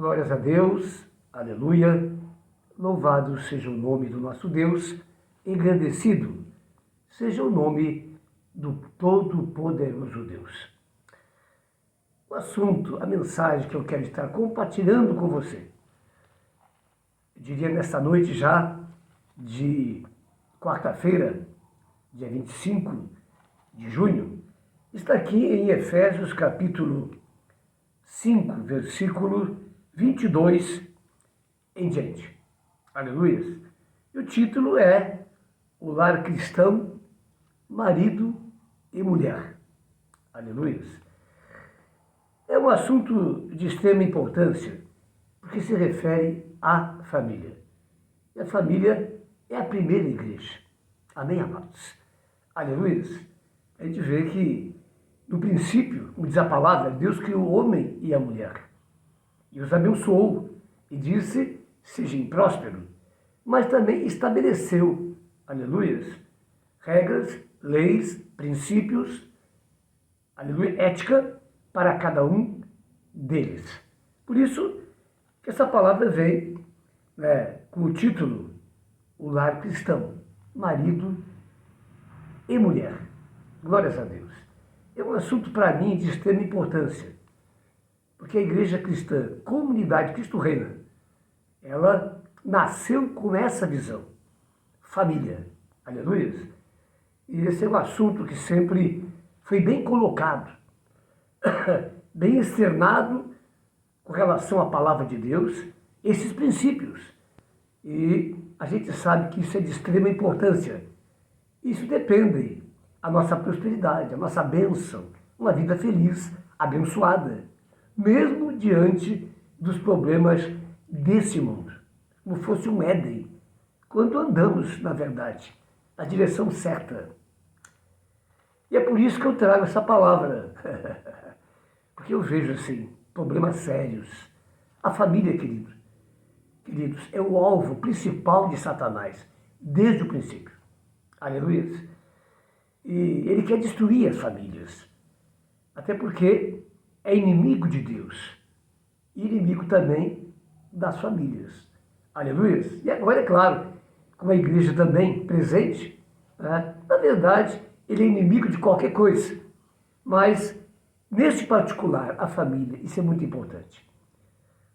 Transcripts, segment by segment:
Glórias a Deus, aleluia, louvado seja o nome do nosso Deus, engrandecido seja o nome do Todo-Poderoso Deus. O assunto, a mensagem que eu quero estar compartilhando com você, eu diria nesta noite já de quarta-feira, dia 25 de junho, está aqui em Efésios capítulo 5, versículo 22 em diante. Aleluia. E o título é O Lar Cristão, Marido e Mulher. Aleluia. É um assunto de extrema importância, porque se refere à família. E a família é a primeira igreja. Amém, amados? Aleluia. A gente vê que, no princípio, como diz a palavra, Deus criou o homem e a mulher. E os abençoou e disse, sejam prósperos. Mas também estabeleceu, aleluia, regras, leis, princípios, aleluia, ética para cada um deles. Por isso que essa palavra vem com o título O Lar Cristão, Marido e Mulher. Glórias a Deus. É um assunto para mim de extrema importância, porque a Igreja Cristã, Comunidade Cristo Reina, ela nasceu com essa visão, família, aleluia. E esse é um assunto que sempre foi bem colocado, bem externado com relação à palavra de Deus, esses princípios. E a gente sabe que isso é de extrema importância. Isso depende da nossa prosperidade, a nossa bênção, uma vida feliz, abençoada, mesmo diante dos problemas desse mundo, como fosse um Éden, quando andamos, na verdade, na direção certa. E é por isso que eu trago essa palavra, porque eu vejo, assim, problemas sérios. A família, queridos, é o alvo principal de Satanás, desde o princípio. Aleluia. E ele quer destruir as famílias, até porque é inimigo de Deus, e inimigo também das famílias. Aleluia. E agora, é claro, com a igreja também presente, né? Na verdade, ele é inimigo de qualquer coisa, mas nesse particular, a família, isso é muito importante.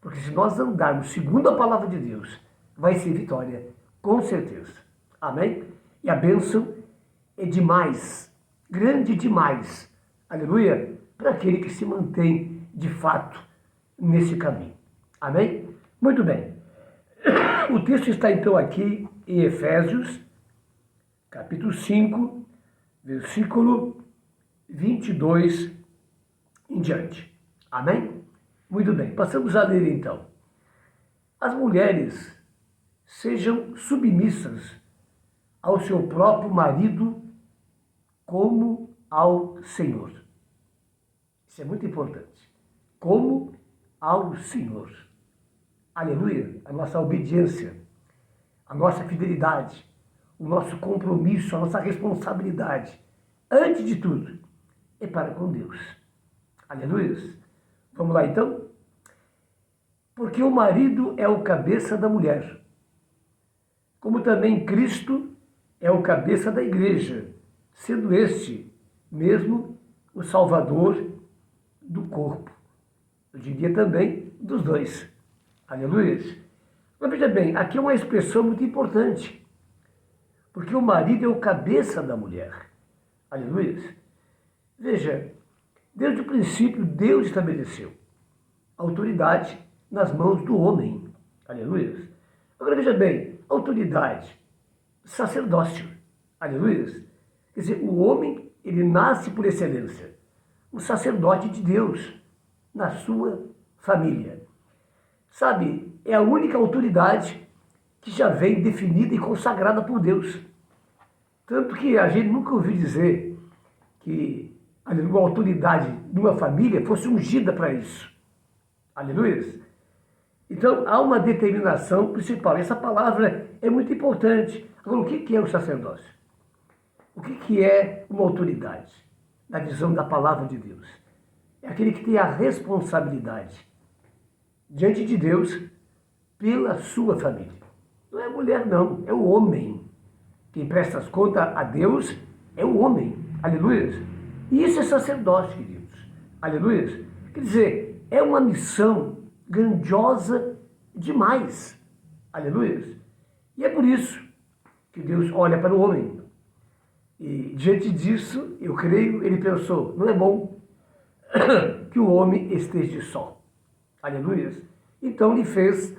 Porque se nós andarmos segundo a palavra de Deus, vai ser vitória, com certeza. Amém? E a bênção é demais, grande demais, aleluia, para aquele que se mantém de fato nesse caminho. Amém? Muito bem. O texto está então aqui em Efésios, capítulo 5, versículo 22 em diante. Amém? Muito bem, passamos a ler então. As mulheres sejam submissas ao seu próprio marido como ao Senhor. Isso é muito importante. Como ao Senhor. Aleluia. A nossa obediência, a nossa fidelidade, o nosso compromisso, a nossa responsabilidade, antes de tudo, é para com Deus. Aleluia. Vamos lá então? Porque o marido é o cabeça da mulher, como também Cristo é o cabeça da igreja, sendo este mesmo o Salvador do corpo. Eu diria também dos dois. Aleluia. Mas veja bem, aqui é uma expressão muito importante, porque o marido é o cabeça da mulher. Aleluia. Veja, desde o princípio Deus estabeleceu a autoridade nas mãos do homem. Aleluia. Agora veja bem, autoridade, sacerdócio. Aleluia. Quer dizer, o homem, ele nasce por excelência, o sacerdote de Deus na sua família. Sabe, é a única autoridade que já vem definida e consagrada por Deus. Tanto que a gente nunca ouviu dizer que uma autoridade de uma família fosse ungida para isso. Aleluia. Então, há uma determinação principal. Essa palavra é muito importante. Agora, o que é o sacerdócio? O que é uma autoridade? Na visão da palavra de Deus. É aquele que tem a responsabilidade diante de Deus pela sua família. Não é a mulher, não, é o homem. Quem presta as contas a Deus é o homem. Aleluia. E isso é sacerdócio, queridos. Aleluia. Quer dizer, é uma missão grandiosa demais. Aleluia. E é por isso que Deus olha para o homem. E diante disso, eu creio, ele pensou, não é bom que o homem esteja só. Aleluia. Então lhe fez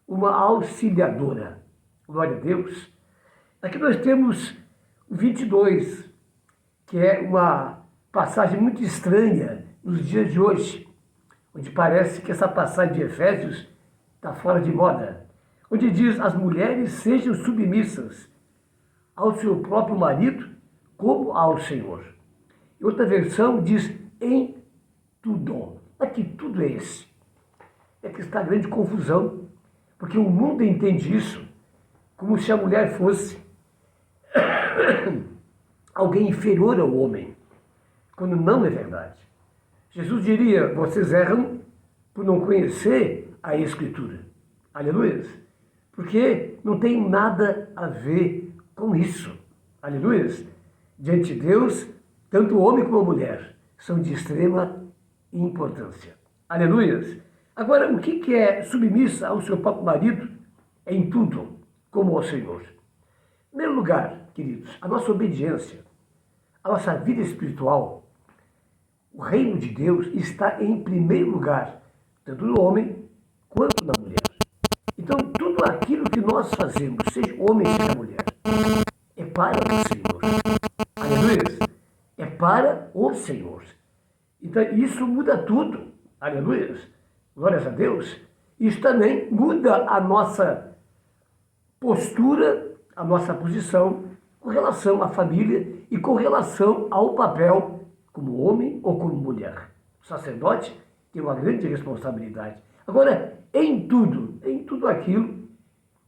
uma auxiliadora. Glória a Deus. Aqui nós temos o 22, que é uma passagem muito estranha nos dias de hoje, onde parece que essa passagem de Efésios está fora de moda, onde diz: as mulheres sejam submissas ao seu próprio marido como ao Senhor. E outra versão diz: em tudo. Mas que tudo é esse? É que está grande confusão, porque o mundo entende isso como se a mulher fosse alguém inferior ao homem, quando não é verdade. Jesus diria: vocês erram por não conhecer a Escritura. Aleluia. Porque não tem nada a ver com isso. Aleluia. Diante de Deus, tanto o homem como a mulher são de extrema importância. Aleluia. Agora, o que é submissa ao seu próprio marido? É em tudo, como ao Senhor. Em primeiro lugar, queridos, a nossa obediência, a nossa vida espiritual, o reino de Deus está em primeiro lugar, tanto no homem quanto na mulher. Então, tudo aquilo que nós fazemos, seja homem, seja mulher, é para o Senhor. Aleluia. É para o Senhor. Então, isso muda tudo. Aleluia. Glórias a Deus. Isso também muda a nossa postura, a nossa posição com relação à família e com relação ao papel como homem ou como mulher. O sacerdote tem uma grande responsabilidade. Agora, em tudo aquilo,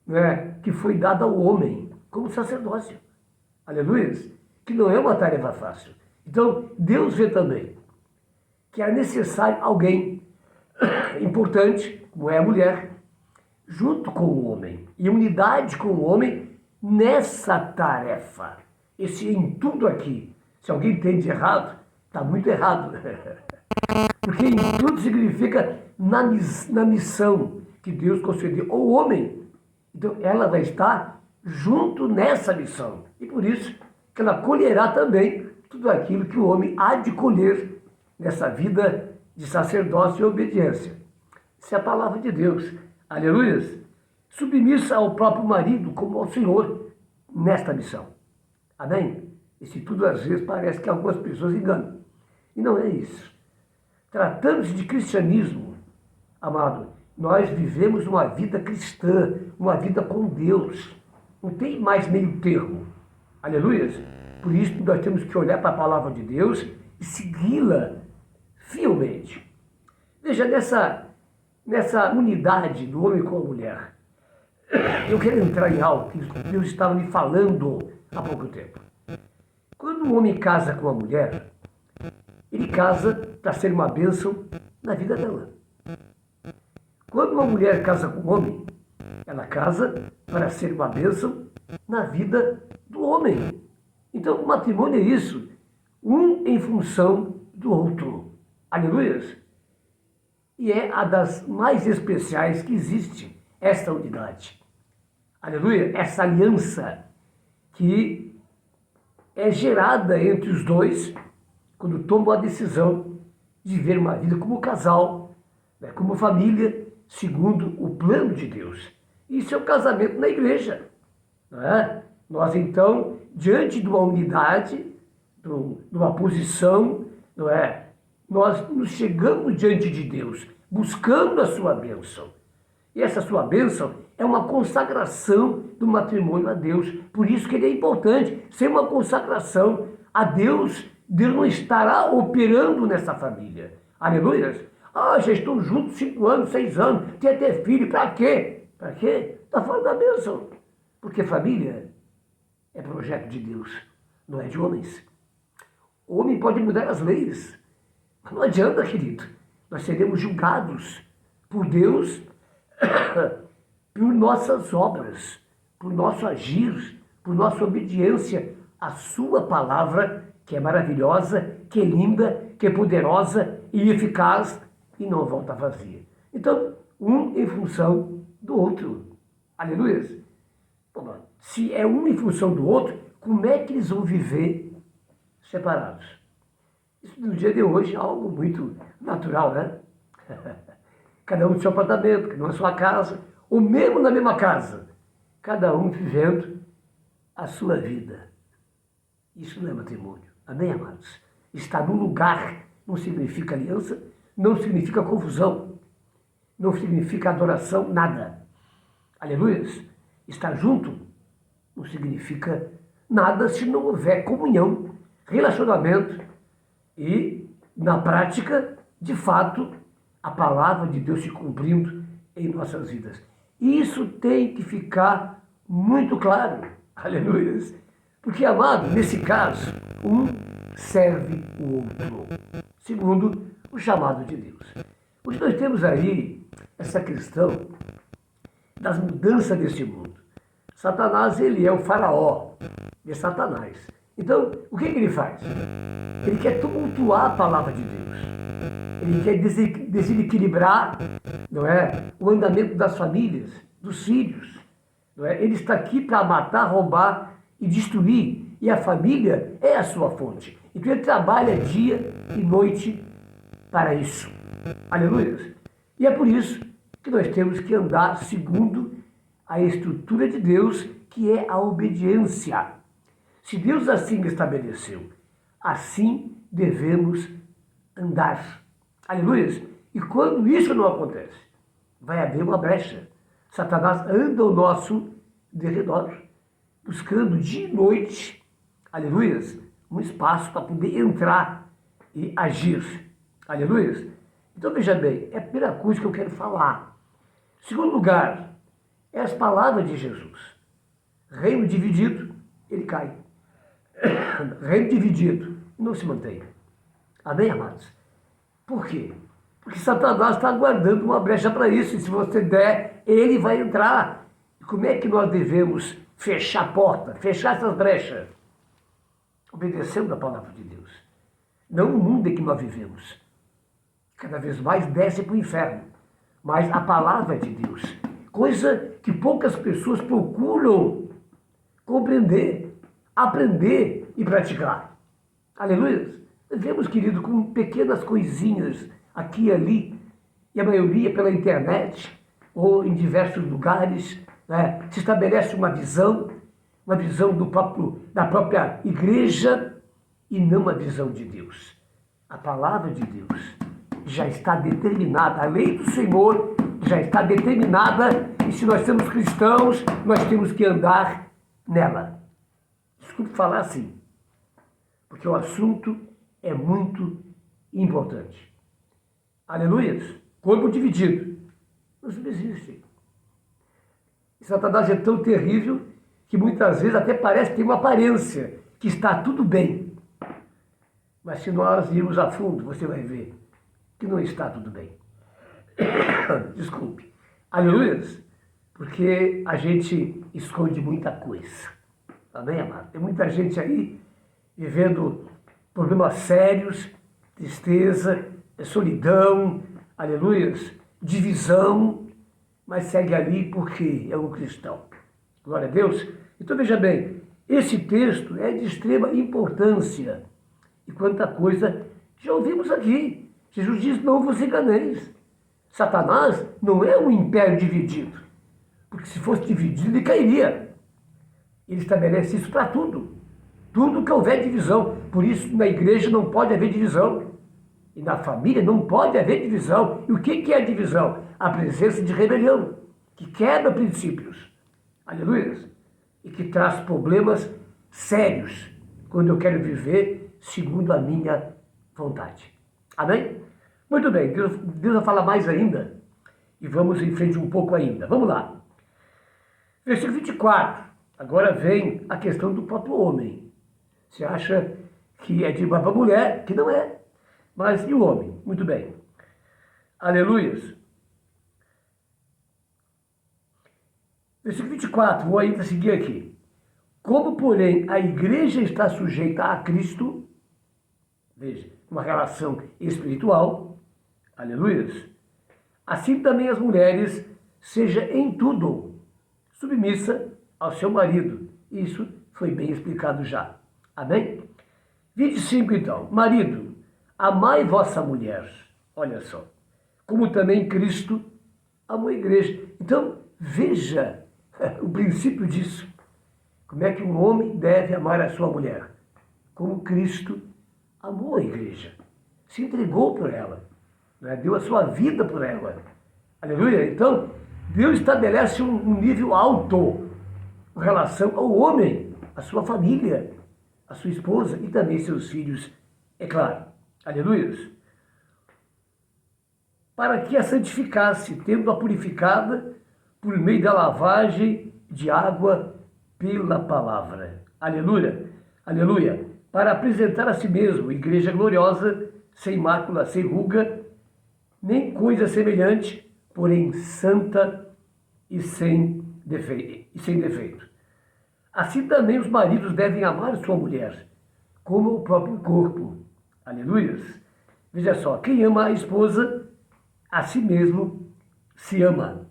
né, que foi dado ao homem como sacerdócio. Aleluia. Que não é uma tarefa fácil. Então, Deus vê também que é necessário alguém importante, como é a mulher, junto com o homem, em unidade com o homem nessa tarefa. Esse em tudo aqui, se alguém entende errado, está muito errado. Porque em tudo significa na missão que Deus concedeu ao homem. Então ela vai estar junto nessa missão. E por isso que ela colherá também tudo aquilo que o homem há de colher nessa vida de sacerdócio e obediência. Isso é a palavra de Deus. Aleluia. Submissa ao próprio marido como ao Senhor nesta missão. Amém? Isso tudo às vezes parece que algumas pessoas enganam. E não é isso. Tratando-se de cristianismo, amado, nós vivemos uma vida cristã, uma vida com Deus. Não tem mais meio termo. Aleluia. Por isso nós temos que olhar para a palavra de Deus e segui-la fielmente. Veja, nessa unidade do homem com a mulher, eu quero entrar em algo que Deus estava me falando há pouco tempo. Quando um homem casa com uma mulher, ele casa para ser uma bênção na vida dela. Quando uma mulher casa com um homem, ela casa para ser uma bênção na vida do homem. Então, o matrimônio é isso, um em função do outro. Aleluia! E é a das mais especiais que existe, esta unidade. Aleluia! Essa aliança que é gerada entre os dois quando tomam a decisão de viver uma vida como casal, né, como família, segundo o plano de Deus. Isso é o casamento na igreja. Não é? Nós, então, diante de uma unidade, de uma posição, não é? Nós nos chegamos diante de Deus, buscando a sua bênção. E essa sua bênção é uma consagração do matrimônio a Deus. Por isso que ele é importante. Sem uma consagração a Deus, Deus não estará operando nessa família. Aleluia! Ah, já estou juntos 5 anos, 6 anos, quer ter filho, para quê? Para quê? Está fora da bênção. Porque família é projeto de Deus, não é de homens. O homem pode mudar as leis, mas não adianta, querido. Nós seremos julgados por Deus, por nossas obras, por nosso agir, por nossa obediência à sua palavra, que é maravilhosa, que é linda, que é poderosa e eficaz e não volta vazia. Então, um em função do outro. Aleluia. Se é um em função do outro, como é que eles vão viver separados? Isso no dia de hoje é algo muito natural, né? Cada um no seu apartamento, cada um na sua casa, ou mesmo na mesma casa, cada um vivendo a sua vida. Isso não é matrimônio. Amém, amados? Estar num lugar não significa aliança, não significa confusão, não significa adoração, nada. Aleluia. Estar junto não significa nada se não houver comunhão, relacionamento e, na prática, de fato, a palavra de Deus se cumprindo em nossas vidas. Isso tem que ficar muito claro. Aleluia. Porque, amado, nesse caso, um serve o outro, segundo o chamado de Deus. Hoje nós temos aí essa questão das mudanças desse mundo. Satanás, ele é o faraó de Satanás. Então, o que ele faz? Ele quer tumultuar a palavra de Deus. Ele quer desequilibrar, não é, o andamento das famílias, dos filhos. Não é? Ele está aqui para matar, roubar e destruir. E a família é a sua fonte. Então ele trabalha dia e noite para isso. Aleluia. E é por isso que nós temos que andar segundo a estrutura de Deus, que é a obediência. Se Deus assim estabeleceu, assim devemos andar. Aleluia. E quando isso não acontece, vai haver uma brecha. Satanás anda ao nosso derredor, buscando dia e noite, aleluia, um espaço para poder entrar e agir. Aleluia. Então veja bem, é a primeira coisa que eu quero falar. Segundo lugar, é as palavras de Jesus. Reino dividido, ele cai. Reino dividido, não se mantém. Amém, amados? Por quê? Porque Satanás está aguardando uma brecha para isso, e se você der, ele vai entrar. E como é que nós devemos fechar a porta, fechar essas brechas? Obedecendo a palavra de Deus. Não o mundo em que nós vivemos. Cada vez mais desce para o inferno. Mas a palavra de Deus, coisa que poucas pessoas procuram compreender, aprender e praticar. Aleluia. Vivemos, querido, com pequenas coisinhas aqui e ali, e a maioria pela internet ou em diversos lugares, né, se estabelece uma visão da própria igreja e não uma visão de Deus. A palavra de Deus já está determinada, a lei do Senhor já está determinada, e se nós somos cristãos, nós temos que andar nela. Desculpe falar assim, porque o assunto é muito importante. Aleluia. Corpo dividido não subsiste. E Satanás é tão terrível que muitas vezes até parece ter uma aparência que está tudo bem. Mas se nós irmos a fundo, você vai ver que não está tudo bem. Desculpe. Aleluia. Porque a gente esconde muita coisa. Amém, amado? Tem muita gente aí vivendo problemas sérios, tristeza, solidão, aleluia, divisão, mas segue ali porque é um cristão. Glória a Deus. Então veja bem, esse texto é de extrema importância. E quanta coisa já ouvimos aqui. Jesus diz, não vos enganeis. Satanás não é um império dividido. Porque se fosse dividido, ele cairia. Ele estabelece isso para tudo. Tudo que houver divisão. Por isso, na igreja não pode haver divisão. E na família não pode haver divisão. E o que é a divisão? A presença de rebelião, que quebra princípios. Aleluia. E que traz problemas sérios quando eu quero viver segundo a minha vontade. Amém? Muito bem, Deus vai falar mais ainda. E vamos em frente um pouco ainda. Vamos lá. Versículo 24. Agora vem a questão do próprio homem. Você acha que é de uma mulher, que não é. Mas e o homem? Muito bem. Aleluia. Versículo 24, vou ainda seguir aqui. Como, porém, a igreja está sujeita a Cristo, veja, uma relação espiritual, aleluia, assim também as mulheres, seja em tudo submissa ao seu marido. Isso foi bem explicado já. Amém? 25 então. Marido, amai vossa mulher. Olha só. Como também Cristo amou a igreja. Então, veja o princípio disso. Como é que um homem deve amar a sua mulher? Como Cristo amou a igreja. Se entregou por ela. Né? Deu a sua vida por ela. Aleluia. Então, Deus estabelece um nível alto em relação ao homem, a sua família, a sua esposa e também seus filhos, é claro. Aleluia. Para que a santificasse, tendo-a purificada por meio da lavagem de água pela palavra. Aleluia. Aleluia. Para apresentar a si mesmo, igreja gloriosa, sem mácula, sem ruga, nem coisa semelhante, porém santa e sem defeito. Assim também os maridos devem amar sua mulher, como o próprio corpo. Aleluia. Veja só, quem ama a esposa, a si mesmo se ama.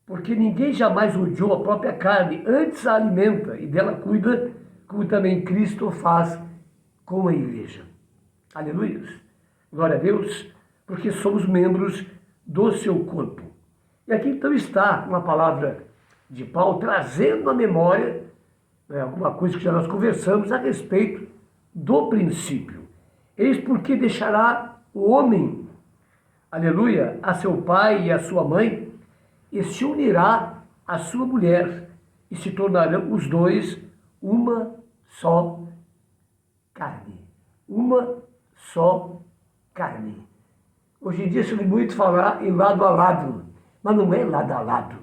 Porque ninguém jamais odiou a própria carne, antes a alimenta e dela cuida, como também Cristo faz com a igreja. Aleluia. Glória a Deus, porque somos membros do seu corpo. E aqui então está uma palavra de Paulo trazendo à memória alguma coisa que já nós conversamos a respeito do princípio. Eis porque deixará o homem, aleluia, a seu pai e a sua mãe, e se unirá à sua mulher, e se tornarão os dois uma só carne. Uma só carne. Hoje em dia se ouve muito falar em lado a lado, mas não é lado a lado.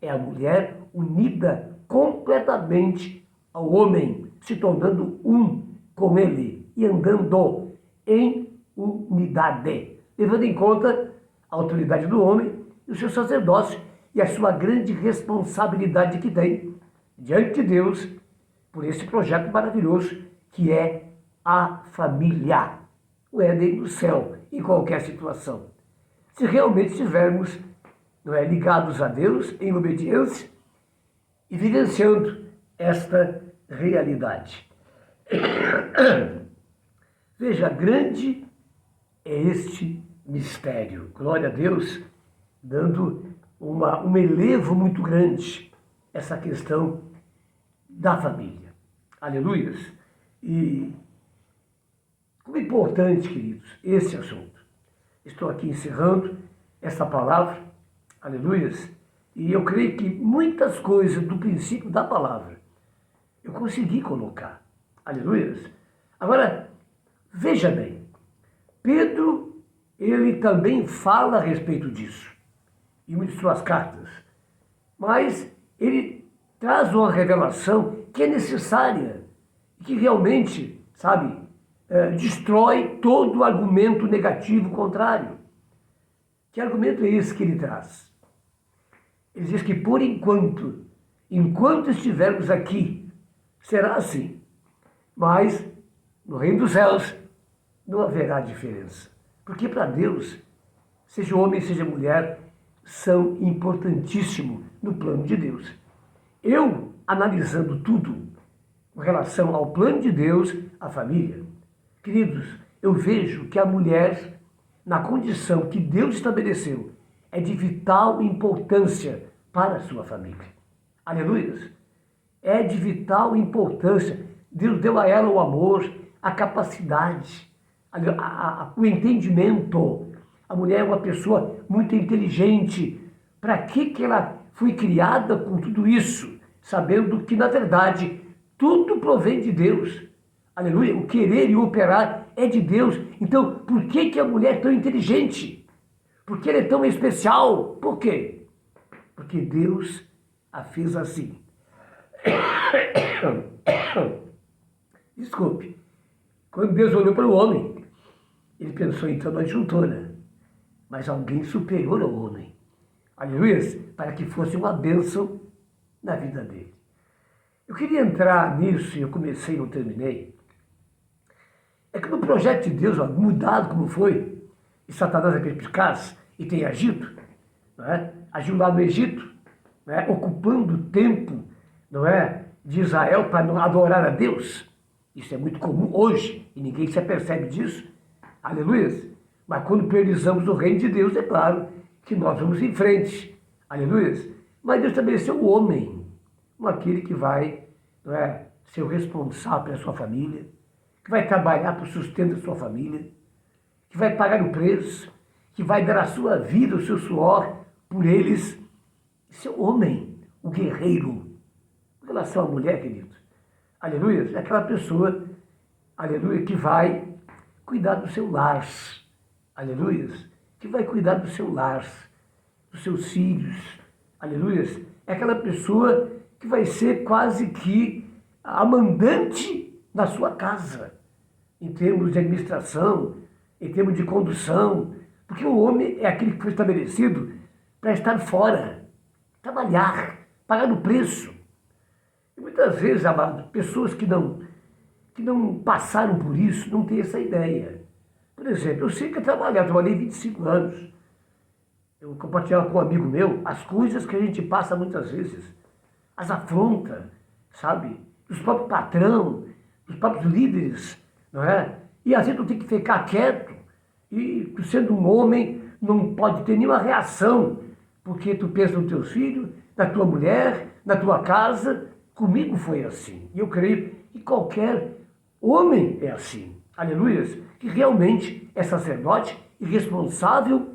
É a mulher unida completamente ao homem, se tornando um com ele e andando em unidade, levando em conta a autoridade do homem e o seu sacerdócio e a sua grande responsabilidade que tem diante de Deus por esse projeto maravilhoso que é a família, o Éden do céu, em qualquer situação. Se realmente estivermos ligados a Deus em obediência e vivenciando esta realidade. Veja, grande é este mistério. Glória a Deus, dando um elevo muito grande essa questão da família. Aleluias. E como é importante, queridos, esse assunto. Estou aqui encerrando essa palavra, aleluias, e eu creio que muitas coisas do princípio da palavra eu consegui colocar, aleluias. Agora, veja bem, Pedro, ele também fala a respeito disso, em uma de suas cartas, mas ele traz uma revelação que é necessária, que realmente, destrói todo o argumento negativo contrário. Que argumento é esse que ele traz? Ele diz que por enquanto estivermos aqui, será assim. Mas no reino dos céus não haverá diferença. Porque para Deus, seja homem, seja mulher, são importantíssimos no plano de Deus. Eu, analisando tudo com relação ao plano de Deus, a família, queridos, eu vejo que a mulher, na condição que Deus estabeleceu, é de vital importância para a sua família. Aleluia! É de vital importância. Deus deu a ela o amor, a capacidade, o entendimento. A mulher é uma pessoa muito inteligente. Para que ela foi criada com tudo isso? Sabendo que, na verdade, tudo provém de Deus. Aleluia! O querer e o operar é de Deus. Então, por que a mulher é tão inteligente? Por que ela é tão especial? Por quê? Porque Deus a fez assim. Desculpe. Quando Deus olhou para o homem, ele pensou então na adjuntora. Mas alguém superior ao homem. aleluia, para que fosse uma bênção na vida dele. Eu queria entrar nisso, e eu comecei e não terminei. É que no projeto de Deus, ó, mudado como foi, e Satanás é perspicaz e tem agido, não é? Agiu lá no Egito, não é? Ocupando o tempo, não é, de Israel para não adorar a Deus. Isso é muito comum hoje e ninguém se apercebe disso. Aleluia. Mas quando priorizamos o reino de Deus, é claro que nós vamos em frente. Aleluia. Mas Deus estabeleceu o homem, aquele que vai, não é, ser o responsável pela sua família, que vai trabalhar para o sustento da sua família, que vai pagar o preço, que vai dar a sua vida, o seu suor por eles. Esse é o homem, o guerreiro. Em relação à mulher, querido, aleluia, é aquela pessoa, aleluia, que vai cuidar do seu lar, aleluia, que vai cuidar do seu lar, dos seus filhos, aleluia, é aquela pessoa que vai ser quase que a mandante na sua casa, em termos de administração, em termos de condução, porque o homem é aquele que foi estabelecido para estar fora, trabalhar, pagar o preço. E muitas vezes, amado, pessoas que não passaram por isso não têm essa ideia. Por exemplo, eu sei que eu trabalhei 25 anos. Eu compartilhava com um amigo meu as coisas que a gente passa muitas vezes, as afrontas, sabe? Dos próprios patrão, dos próprios líderes, não é? E às vezes tu tem que ficar quieto e tu sendo um homem não pode ter nenhuma reação, porque tu pensa nos teus filhos, na tua mulher, na tua casa. Comigo foi assim. E eu creio que qualquer homem é assim. Aleluia. Que realmente é sacerdote e responsável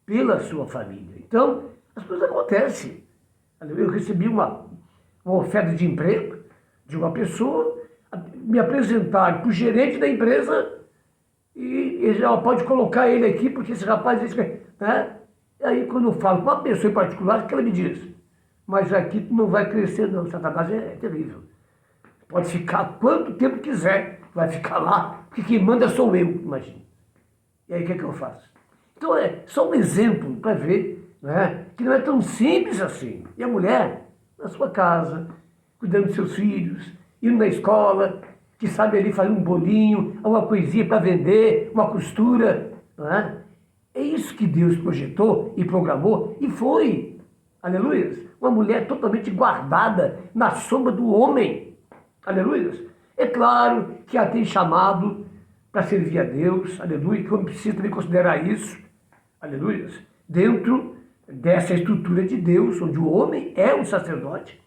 pela sua família. Então, as coisas acontecem. Eu recebi uma oferta de emprego de uma pessoa, me apresentaram para o gerente da empresa e ele já pode colocar ele aqui, porque esse rapaz... Né? Aí, quando eu falo com uma pessoa em particular, o que ela me diz? Mas aqui tu não vai crescer não, Satanás é terrível. Pode ficar quanto tempo quiser, vai ficar lá, porque quem manda sou eu, imagina. E aí o que é que eu faço? Então é só um exemplo para ver, né, que não é tão simples assim. E a mulher, na sua casa, cuidando dos seus filhos, indo na escola, que sabe ali fazer um bolinho, uma coisinha para vender, uma costura, não é? É isso que Deus projetou e programou e foi. Aleluia. Uma mulher totalmente guardada na sombra do homem. Aleluia. É claro que ela tem chamado para servir a Deus. Aleluia. Que o homem precisa também considerar isso. Aleluia. Dentro dessa estrutura de Deus, onde o homem é um sacerdote.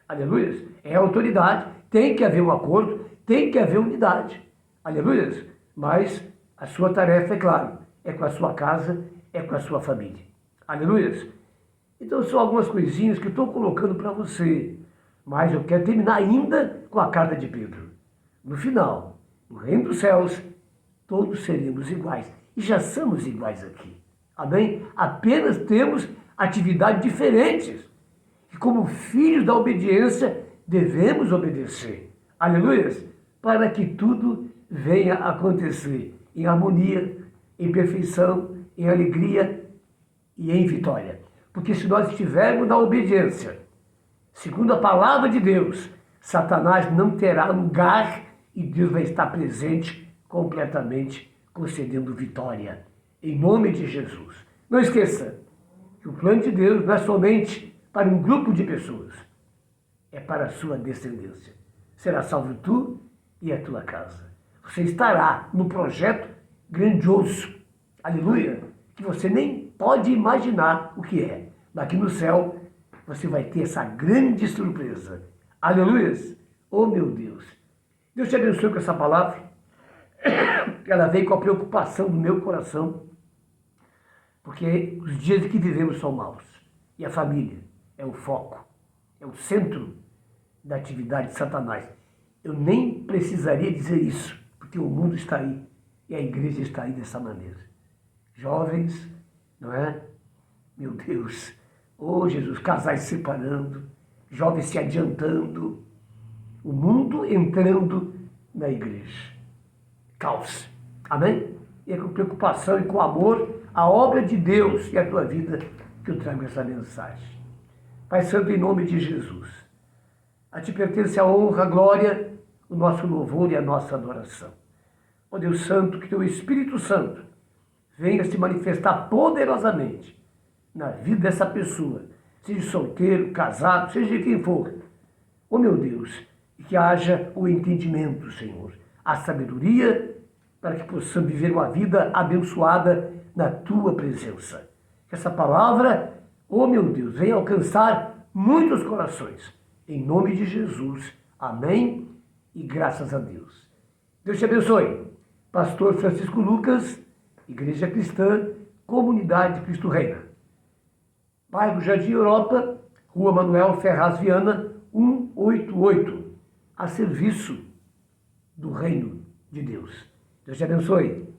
Aleluia. É autoridade. Tem que haver um acordo. Tem que haver unidade. Aleluia. Mas a sua tarefa, é claro, é com a sua casa, é com a sua família. Aleluia. Então são algumas coisinhas que eu estou colocando para você. Mas eu quero terminar ainda com a carta de Pedro. No final, no reino dos céus, todos seremos iguais. E já somos iguais aqui. Amém? Apenas temos atividades diferentes. E como filhos da obediência, devemos obedecer. Aleluia! Para que tudo venha a acontecer em harmonia, em perfeição, em alegria e em vitória. Porque se nós estivermos na obediência, segundo a palavra de Deus, Satanás não terá lugar e Deus vai estar presente completamente, concedendo vitória. Em nome de Jesus. Não esqueça que o plano de Deus não é somente para um grupo de pessoas, é para a sua descendência. Será salvo tu e a tua casa. Você estará no projeto grandioso, aleluia, que você nem pode imaginar o que é. Mas aqui no céu, você vai ter essa grande surpresa. Aleluia! Oh, meu Deus! Deus te abençoe com essa palavra. Ela veio com a preocupação do meu coração, porque os dias que vivemos são maus. E a família é o foco, é o centro da atividade de Satanás. Eu nem precisaria dizer isso, porque o mundo está aí e a igreja está aí dessa maneira. Jovens, não é? Meu Deus, oh Jesus, casais se separando, jovens se adiantando, o mundo entrando na igreja. Caos, amém? E é com preocupação e com amor, a obra de Deus e a tua vida que eu trago essa mensagem. Pai Santo, em nome de Jesus, a Ti pertence a honra, a glória, o nosso louvor e a nossa adoração. Ó Deus Santo, que Teu Espírito Santo venha se manifestar poderosamente na vida dessa pessoa, seja solteiro, casado, seja de quem for. Ó meu Deus, e que haja o entendimento, Senhor, a sabedoria, para que possamos viver uma vida abençoada na Tua presença. Que essa palavra, ó meu Deus, venha alcançar muitos corações. Em nome de Jesus. Amém e graças a Deus. Deus te abençoe. Pastor Francisco Lucas, Igreja Cristã, Comunidade de Cristo Reina. Bairro Jardim Europa, Rua Manuel Ferraz Viana, 188, a serviço do Reino de Deus. Deus te abençoe.